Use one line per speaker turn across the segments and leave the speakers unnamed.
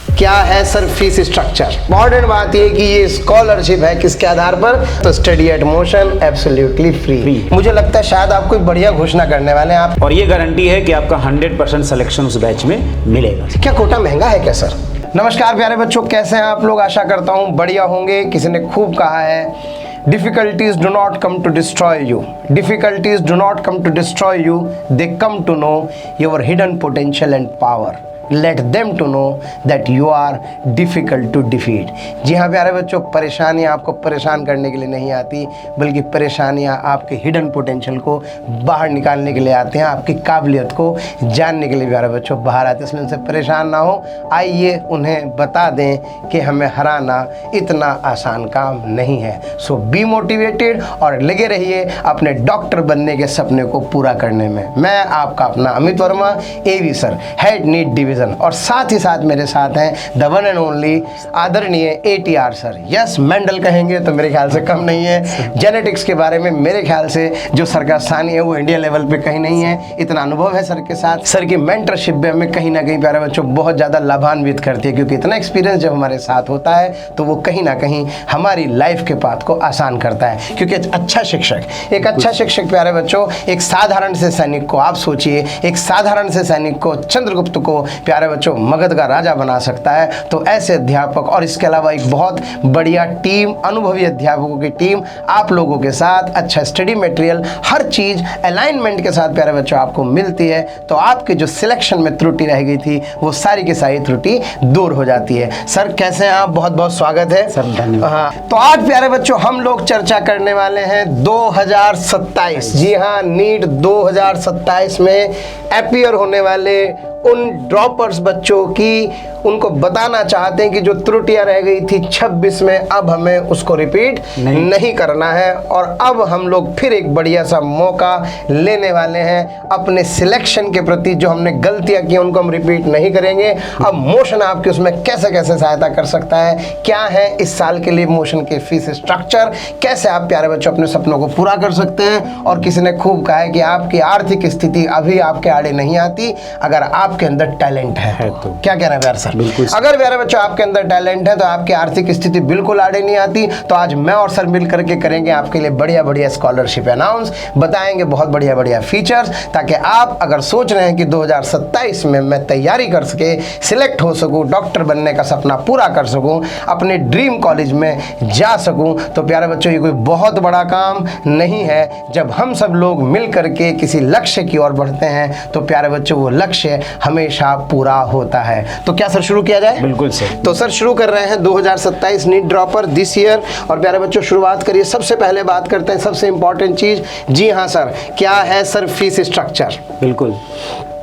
क्या है sir fees structure? Important बात ये कि ये स्कॉलरशिप है किसके आधार पर? तो study at motion absolutely free. मुझे लगता है शायद आप कोई बढ़िया घोषणा करने वाले हैं आप,
और ये गारंटी है कि आपका 100% सिलेक्शन उस बैच में मिलेगा।
क्या कोटा महंगा है क्या सर? नमस्कार प्यारे बच्चों, कैसे हैं आप लोग? आशा करता हूँ बढ़िया होंगे। किसी ने खूब कहा है difficulties do not come to destroy you, difficulties do not come to destroy you, they come to know your hidden potential and power, let them to know that you are difficult to defeat। जी हाँ प्यारे बच्चों, परेशानियाँ आपको परेशान करने के लिए नहीं आती, बल्कि परेशानियाँ आपके हिडन पोटेंशियल को बाहर निकालने के लिए आते हैं, आपकी काबिलियत को जानने के लिए प्यारे बच्चों बाहर आते हैं। इसलिए उनसे परेशान ना हो, आइए उन्हें बता दें कि हमें हराना इतना आसान काम नहीं है। सो बी मोटिवेटेड और लगे रहिए अपने डॉक्टर बनने के सपने को पूरा करने में। मैं आपका अपना अमित वर्मा, एवी सर, हेड नीट डिवीजन, और साथ ही साथ मेरे साथ हैं द वन एंड ओनली आदरणीय ATR सर। यस, मेंडल कहेंगे तो मेरे ख्याल से कम नहीं है। जेनेटिक्स के बारे में मेरे ख्याल से जो सर का स्थानीय है वो इंडिया लेवल पे कहीं नहीं है। इतना अनुभव है सर के साथ। सर की मेंटरशिप भी हमें कहीं ना कहीं प्यारे बच्चों बहुत ज़्यादा लाभान्वित करती है, क्योंकि इतना एक्सपीरियंस जब हमारे साथ होता है तो वो कहीं ना कहीं हमारी लाइफ के पाथ को आसान करता है। क्योंकि अच्छा शिक्षक, एक अच्छा शिक्षक प्यारे बच्चों एक साधारण से सैनिक को, आप सोचिए, एक साधारण से सैनिक को, चंद्रगुप्त को प्यारे बच्चों मगध का राजा बना सकता है। तो ऐसे अध्यापक और इसके अलावा एक बहुत बढ़िया टीम, अनुभवी अध्यापकों की टीम आप लोगों के साथ, अच्छा स्टडी मटेरियल, हर चीज़ अलाइनमेंट के साथ प्यारे बच्चों आपको मिलती है। तो आपके जो सिलेक्शन में त्रुटि रह गई थी वो सारी की सारी त्रुटि दूर हो जाती है। सर कैसे हैं आप? बहुत बहुत स्वागत है
सर, धन्यवाद।
हाँ, तो आज प्यारे बच्चों हम लोग चर्चा करने वाले हैं 2027, जी हाँ, नीट 2027 में अपीयर होने वाले उन ड्रॉपर्स बच्चों की, उनको बताना चाहते हैं कि जो त्रुटियां रह गई थी 26 में, अब हमें उसको रिपीट नहीं करना है। और अब हम लोग फिर एक बढ़िया सा मौका लेने वाले हैं अपने सिलेक्शन के प्रति। जो हमने गलतियां की उनको हम रिपीट नहीं करेंगे। अब मोशन आपकी उसमें कैसे कैसे सहायता कर सकता है, क्या है इस साल के लिए मोशन के फीस स्ट्रक्चर, कैसे आप प्यारे बच्चों अपने सपनों को पूरा कर सकते हैं। और किसी ने खूब कहा है कि आपकी आर्थिक स्थिति अभी आपके आड़े नहीं आती, अगर आपके अंदर टैलेंट है तो। क्या कह रहे हैं प्यारे सर? अगर प्यारे बच्चों आपके अंदर टैलेंट है तो आपकी आर्थिक स्थिति बिल्कुल आड़े नहीं आती। तो आज मैं और सर मिल करके करेंगे आपके लिए बढ़िया बढ़िया स्कॉलरशिप अनाउंस, बताएंगे बहुत बढ़िया बढ़िया फीचर्स, ताकि आप अगर सोच रहे हैं कि 2027 में मैं तैयारी कर सके, सिलेक्ट हो सकूं, डॉक्टर बनने का सपना पूरा कर सकूं, अपने ड्रीम कॉलेज में जा सकूं, तो प्यारे बच्चों ये कोई बहुत बड़ा काम नहीं है। जब हम सब लोग मिल करके किसी लक्ष्य की ओर बढ़ते हैं तो प्यारे बच्चों वो लक्ष्य हमेशा पूरा होता है। तो क्या सर शुरू किया जाए?
बिल्कुल सर।
तो सर शुरू कर रहे हैं 2027 नीट ड्रॉपर दिस ईयर। और प्यारे बच्चों शुरुआत करिए, सबसे पहले बात करते हैं सबसे इंपॉर्टेंट चीज। जी हाँ सर, क्या है सर फीस स्ट्रक्चर?
बिल्कुल,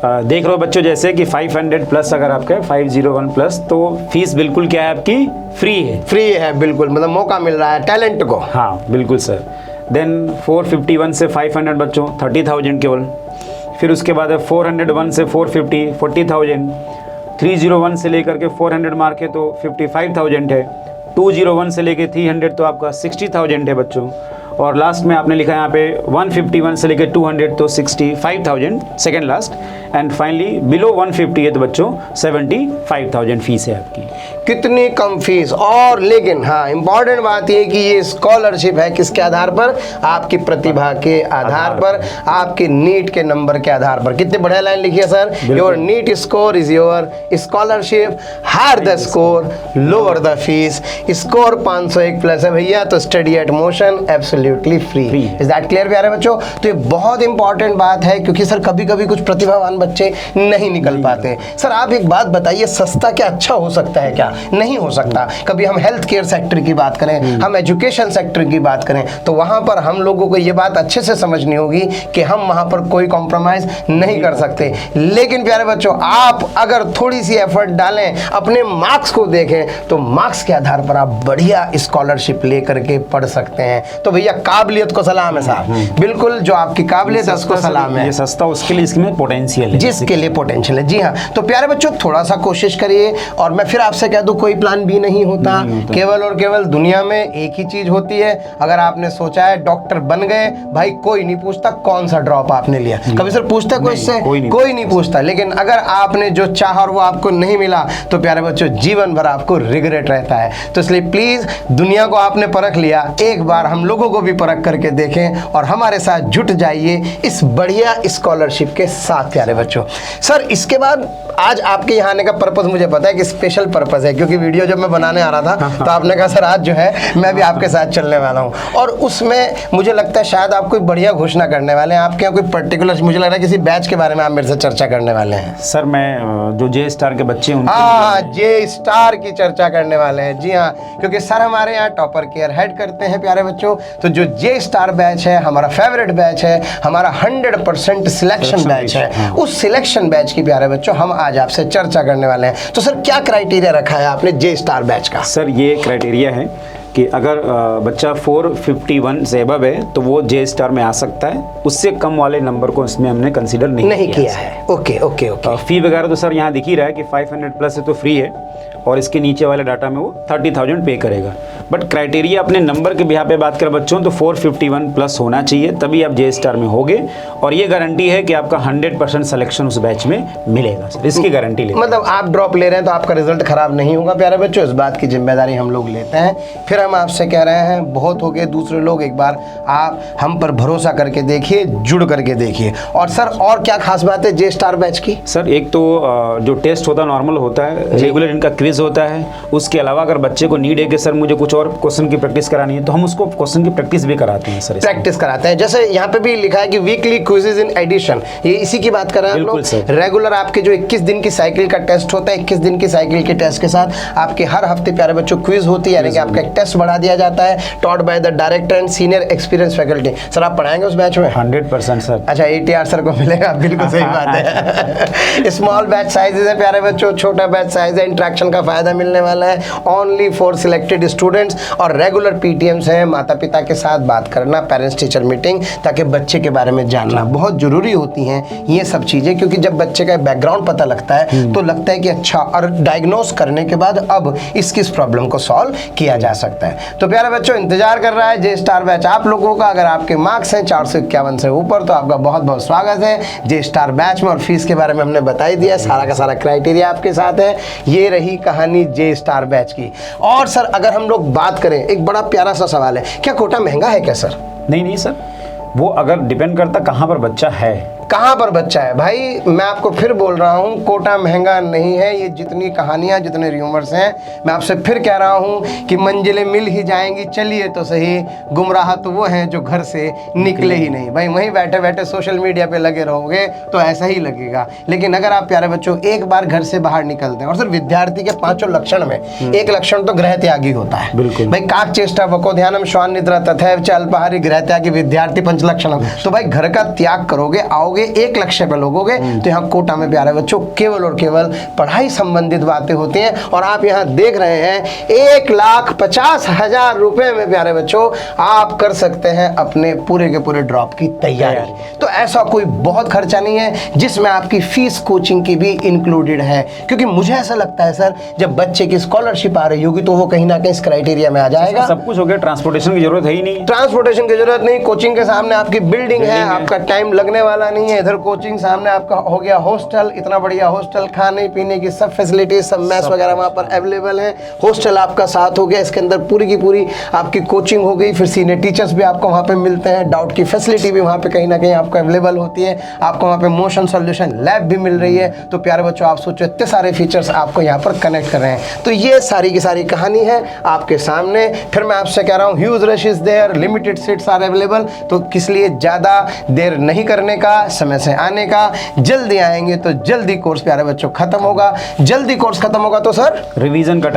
देख रहे हो बच्चों जैसे कि 500 प्लस अगर आपका 501 प्लस, तो फीस बिल्कुल क्या है आपकी? फ्री है।
फ्री है बिल्कुल, मतलब मौका मिल रहा है टैलेंट को।
हाँ बिल्कुल सर। देन 451 से 500 बच्चों 30,000 केवल। फिर उसके बाद है 401 से 450 40,000। 301 से लेकर के 400 मार्क है तो 55,000 है। 201 से लेकर 300 तो आपका 60,000 है बच्चों। और लास्ट में आपने लिखा है यहाँ पे 151 से लेकर 200 तो 65,000 second last. And finally below 150 है तो बच्चों 75,000 फीस है आपकी।
कितनी कम फीस। और लेकिन हाँ इंपॉर्टेंट बात ये कि ये स्कॉलरशिप है किसके आधार पर? आपकी प्रतिभा के आधार पर, आपके नीट के नंबर के आधार पर। कितनी बढ़िया लाइन लिखी है sir, your NEET score is your scholarship, higher the score lower the fees. Score 501 plus है भैया, तो study at motion absolutely free. Is that clear प्यारे बच्चों? तो ये बहुत इंपॉर्टेंट बात है, क्योंकि सर कभी कभी कुछ प्रतिभावान बच्चे नहीं निकल पाते। सर आप एक बात बताइए, सस्ता क्या अच्छा हो सकता है क्या? नहीं हो सकता। कभी हम हेल्थ केयर सेक्टर की बात करें, हम एजुकेशन सेक्टर की बात करें, तो वहां पर हम लोगों को ये बात अच्छे से समझनी होगी कि हम वहां पर कोई कॉम्प्रोमाइज नहीं कर सकते। लेकिन प्यारे बच्चों आप अगर थोड़ी सी एफर्ट डालें, अपने मार्क्स को देखें, तो मार्क्स के आधार पर आप बढ़िया स्कॉलरशिप लेकर के पढ़ सकते हैं। तो भैया काबिलियत को सलाम है साहब, बिल्कुल जो आपकी काबिलियत है उसको सलाम है।
ये सस्ता उसके लिए, इसमें पोटेंशियल है,
जिसके लिए पोटेंशियल है। जी हाँ, तो प्यारे बच्चों थोड़ा सा कोशिश करिए। और मैं फिर आपसे कह दूं कोई प्लान बी नहीं होता, केवल और केवल दुनिया में एक ही चीज होती है। अगर आपने सोचा है डॉक्टर बन गए, भाई कोई नहीं पूछता कौन सा ड्रॉप आपने लिया, कभी सर पूछता कोई इससे? कोई नहीं पूछता। लेकिन अगर आपने जो चाहा और वो आपको नहीं मिला तो प्यारे बच्चों जीवन भर आपको रिग्रेट रहता है। तो इसलिए प्लीज दुनिया को आपने परख लिया, एक बार हम लोगों को भी परख करके देखें और हमारे साथ जुट जाइए इस बढ़िया स्कॉलरशिप के साथ प्यारे बच्चों। सर इसके बाद आज आपके यहाँ आने का पर्पस मुझे पता है कि स्पेशल पर्पस है, क्योंकि वीडियो जब मैं बनाने आ रहा था तो आपने कहा सर आज जो है मैं भी आपके साथ चलने वाला हूँ, और उसमें मुझे लगता है शायद आप कोई बढ़िया घोषणा करने वाले हैं। आपके यहाँ कोई पर्टिकुलर, मुझे लग रहा है किसी बैच के बारे में आप मेरे से चर्चा करने वाले हैं।
सर मैं जो जे स्टार के बच्चे हैं
हाँ, जे स्टार की चर्चा करने वाले हैं। जी हाँ, क्योंकि सर हमारे यहाँ टॉपर केयर हेड करते हैं प्यारे बच्चों। तो जो जे स्टार बैच है हमारा फेवरेट बैच है, हमारा 100% सिलेक्शन बैच है। उस सिलेक्शन बैच की प्यारे बच्चों हम आज आपसे चर्चा करने वाले हैं। तो सर क्या क्राइटेरिया रखा है आपने जे स्टार बैच का?
सर ये क्राइटेरिया है कि अगर बच्चा 451 से अबव है तो वो जे स्टार में आ सकता है, उससे कम वाले नंबर को इसमें हमने कंसीडर नहीं किया है।
Okay okay okay.
फी वगैरह तो सर यहाँ दिख ही रहा है कि 500 प्लस है तो फ्री है, और इसके नीचे वाले डाटा में वो 30,000 पे करेगा। बट क्राइटेरिया अपने नंबर के बिहार पे बात करें बच्चों तो 451 प्लस होना चाहिए, तभी आप जे स्टार में होगे, और ये गारंटी है कि आपका 100% सिलेक्शन उस बैच में मिलेगा सर, इसकी गारंटी ले।
मतलब आप ड्रॉप ले रहे हैं तो आपका रिजल्ट खराब नहीं होगा प्यारे बच्चों, इस बात की जिम्मेदारी हम लोग लेते हैं। फिर हम आपसे कह रहे हैं बहुत हो गए दूसरे लोग, एक बार आप हम पर भरोसा करके देखिए, जुड़ करके देखिए। और सर और क्या खास बात है जे स्टार बैच की?
सर एक तो जो टेस्ट होता है नॉर्मल होता है, रेगुलर इनका क्विज होता है। उसके अलावा अगर बच्चे को नीड है कि सर मुझे कुछ और क्वेश्चन की प्रैक्टिस करानी है तो हम उसको क्वेश्चन की प्रैक्टिस भी कराते हैं सर,
प्रैक्टिस कराते हैं। जैसे यहाँ पे भी लिखा है कि वीकली क्विज़ेस इन एडिशन, ये इसी की बात कर रहे हैं आप लोग। रेगुलर आपके जो 21 दिन की साइकिल का टेस्ट होता है, 21 दिन की साइकिल के टेस्ट के साथ आपके हर हफ्ते प्यारे बच्चों क्विज होती है, यानी कि आपका एक टेस्ट बढ़ा दिया जाता है, taught by the director and senior experience faculty. Sir आप पढ़ाएंगे उस बैच में?
100% सर।
अच्छा, ATR सर को मिलेगा, बिल्कुल सही बात है। स्मॉल बैच साइजेस है प्यारे बच्चों, छोटा बैच साइज है, इंटरेक्शन का फायदा मिलने वाला है ओनली फॉर सिलेक्टेड स्टूडेंट्स, और रेगुलर PTMs हैं, माता पिता के साथ बात करना, पेरेंट्स टीचर मीटिंग, ताकि बच्चे के बारे में जानना बहुत जरूरी होती हैं ये सब चीज़ें, क्योंकि जब बच्चे का बैकग्राउंड पता लगता है तो लगता है कि अच्छा, और डायग्नोस करने के बाद अब इस प्रॉब्लम को सॉल्व किया जा सकता है। तो प्यारे बच्चों इंतजार कर रहा है जे स्टार बैच आप लोगों का। अगर आपके मार्क्स हैं 451 से ऊपर तो आपका बहुत बहुत स्वागत है जे स्टार बैच में। और फीस के बारे में हमने बता ही दिया, सारा का सारा क्राइटेरिया आपके साथ है। ये रही कहानी जे स्टार बैच की। और सर अगर हम लोग बात करें, एक बड़ा प्यारा सा सवाल है, क्या कोटा महंगा है क्या सर?
नहीं सर, वो अगर डिपेंड करता कहाँ पर बच्चा है,
कहाँ पर बच्चा है। भाई मैं आपको फिर बोल रहा हूँ, कोटा महंगा नहीं है। ये जितनी कहानियाँ, जितने र्यूमर्स हैं, मैं आपसे फिर कह रहा हूँ कि मंजिलें मिल ही जाएंगी, चलिए तो सही। गुमराह तो वो हैं जो घर से निकले ही नहीं। भाई वहीं बैठे बैठे सोशल मीडिया पे लगे रहोगे तो ऐसा ही लगेगा। लेकिन अगर आप प्यारे बच्चों एक बार घर से बाहर निकलते हैं, और सर विद्यार्थी के 5 लक्षण में एक लक्षण तो गृह त्यागी होता है।
बिल्कुल
भाई काक चेष्टा वको ध्यानम श्वान निद्रा तथैव च अल्पाहारी गृह त्यागी विद्यार्थी 5 लक्षणम। तो भाई घर का त्याग करोगे, आओगे, एक लक्ष्य पे लोगोगे, तो यहाँ कोटा में प्यारे बच्चों केवल और केवल पढ़ाई संबंधित बातें होती हैं। और आप यहाँ देख रहे हैं 1,50,000 रुपए में प्यारे बच्चों आप कर सकते हैं अपने पूरे के पूरे ड्रॉप की तैयारी। तो ऐसा कोई बहुत खर्चा नहीं है जिसमें आपकी फीस कोचिंग की भी इंक्लूडेड है। क्योंकि मुझे ऐसा लगता है सर, जब बच्चे की स्कॉलरशिप आ रही होगी तो वो कहीं ना कहीं इस क्राइटेरिया में आ जाएगा।
सब कुछ हो गया, ट्रांसपोर्टेशन की जरूरत है ही नहीं।
ट्रांसपोर्टेशन की जरूरत नहीं, कोचिंग के सामने आपकी बिल्डिंग है, आपका टाइम लगने वाला नहीं है। इधर कोचिंग सामने आपका हो गया हॉस्टल, इतना बढ़िया हॉस्टल, खाने पीने की सब फैसिलिटीज, सब मैस वगैरह वहाँ पर अवेलेबल है। हॉस्टल आपका साथ हो गया, इसके अंदर पूरी की पूरी आपकी कोचिंग हो गई। फिर सीनियर टीचर्स भी आपको वहाँ पे मिलते हैं, डाउट की फैसिलिटी भी वहाँ पे कहीं ना कहीं आपको अवेलेबल होती है। आपको वहाँ पे मोशन सॉल्यूशन लैब भी मिल रही है। तो प्यारे बच्चों आप सोचो इतने सारे फीचर्स आपको यहाँ पर कनेक्ट कर रहे हैं। तो ये सारी की सारी कहानी है आपके सामने। फिर मैं आपसे कह रहा हूँ huge rush is there, limited seats are available. तो किस लिए ज़्यादा देर नहीं करने का, समय से आने का। जल्दी आएंगे तो जल्दी कोर्स प्यारे बच्चों खत्म होगा, जल्दी कोर्स खत्म होगा तो सर
रिवीजन का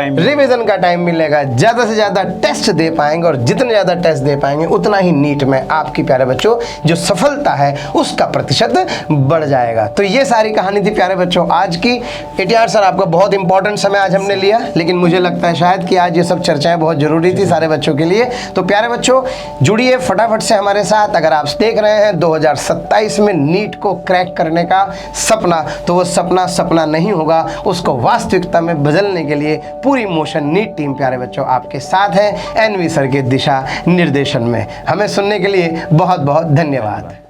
टाइम
मिलेगा, ज़्यादा से ज़्यादा टेस्ट दे पाएंगे और जितने ज़्यादा टेस्ट दे पाएंगे उतना ही नीट में आपकी प्यारे बच्चों जो सफलता है उसका प्रतिशत बढ़ जाएगा। तो ये सारी कहानी थी प्यारे बच्चों आज की। एटीआर सर आपका बहुत इंपॉर्टेंट समय आज हमने लिया, लेकिन मुझे लगता है शायद कि आज ये सब चर्चाएं बहुत ज़रूरी थी सारे बच्चों के लिए। तो प्यारे बच्चों जुड़िए फटाफट से हमारे साथ। अगर आप देख रहे हैं 2027 में नीट को क्रैक करने का सपना, तो वो सपना नहीं होगा, उसको वास्तविकता में बदलने के लिए पूरी मोशन नीट टीम प्यारे बच्चों आपके साथ है एनवी सर के दिशा निर्देशन में। हमें सुनने के लिए बहुत बहुत धन्यवाद।